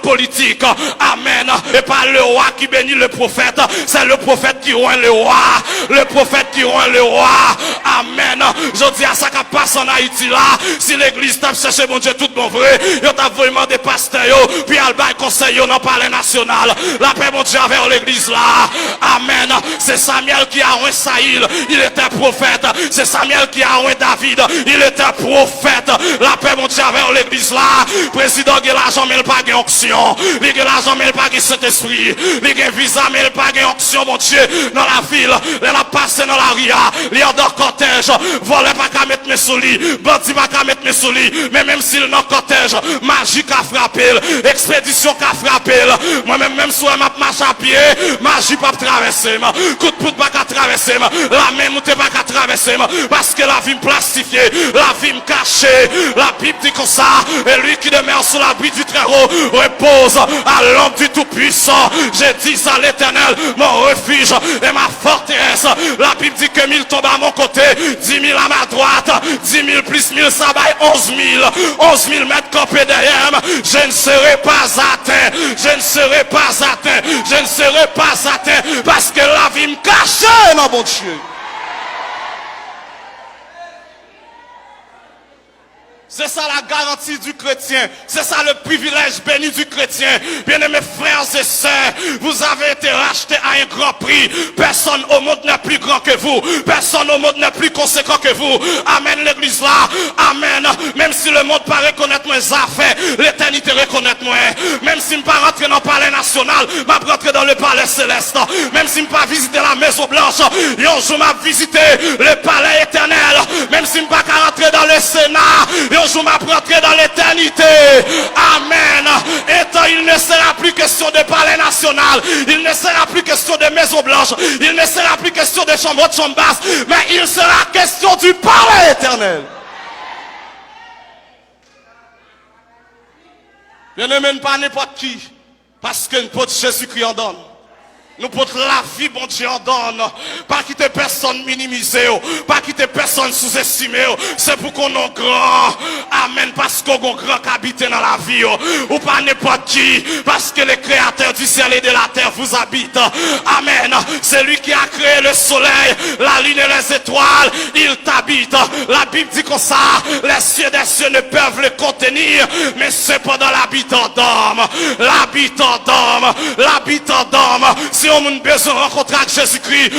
politique. Amen. Et pas le roi qui bénit le prophète, c'est le prophète qui oint le roi. Le prophète qui oint le roi. Amen. Je dis à ça qui passe en Haïti là, si l'église t'a cherché mon Dieu tout bon vrai, yo t'a vraiment des pasteurs, puis al bail conseil dans le palais national. La paix mon Dieu avec l'église là. Amen. C'est Samuel qui a oint Saïl, il était prophète. C'est Samuel qui a oint David, il était prophète. La paix mon Dieu avec l'église là. Président il a l'argent mais il pas gain onction. Il a l'argent mais il pas gain Saint-Esprit. Il a visa mais il pas gain onction mon Dieu dans la ville. Il a passé dans la ria, il a dans cortège, volé pas qu'à mettre mes sous lui, bandit pas qu'à mettre mes sous lui. Mais même s'il dans cortège, magie qu'a frappé, expédition qu'a frappé. Moi-même même si je marche à pied, magie pas traverser, coup de poudre pas qu'à traverser, la même ou pas qu'à traverser, parce que la vie me plastifiée, la vie me cachée. La Bible dit comme ça, et lui qui demeure sous l'abri du Très-Haut repose à l'ombre du Tout-Puissant. J'ai dit à l'Éternel, mon refuge et ma forteresse. La Bible dit que 1000 tombent à mon côté, 10 000 à ma droite, 10 000 plus 1000, ça va 11 000. 11 000 mètres campés derrière, je ne serai pas atteint. Je ne serai pas atteint. Je ne serai pas atteint parce que la vie me cache, mon bon Dieu. C'est ça la garantie du chrétien. C'est ça le privilège béni du chrétien. Bien-aimés frères et sœurs, vous avez été rachetés à un grand prix. Personne au monde n'est plus grand que vous. Personne au monde n'est plus conséquent que vous. Amen l'église là. Amen. Même si le monde pas reconnaître mes affaires, l'éternité reconnaît moi. Même si je ne pas rentrer dans le palais national, je vais rentrer dans le palais céleste. Même si je ne pas visiter la maison blanche, un jour je vais visiter le palais éternel. Même si je ne pas rentrer dans le Sénat, je m'apprendrai dans l'éternité. Amen. Et tant il ne sera plus question de palais national, il ne sera plus question de maison blanche, il ne sera plus question de chambre haute, chambre basse, mais il sera question du palais éternel. Je ne mène pas n'importe qui, parce que nous portons Jésus-Christ en donne. Nous portons la vie, bon Dieu, en donne. Pas quitter personne minimisé, pas quitter personne sous-estimé. C'est pour qu'on est grand. Amen. Parce qu'on est grand qui habite dans la vie. Ou pas n'importe qui. Parce que le créateur du ciel et de la terre vous habite. Amen. C'est lui qui a créé le soleil, la lune et les étoiles. Il t'habite. La Bible dit comme ça. Les cieux des cieux ne peuvent le contenir. Mais cependant l'habitant d'homme. L'habitant d'homme. L'habitant d'homme. Si on a besoin de rencontrer avec Jésus-Christ,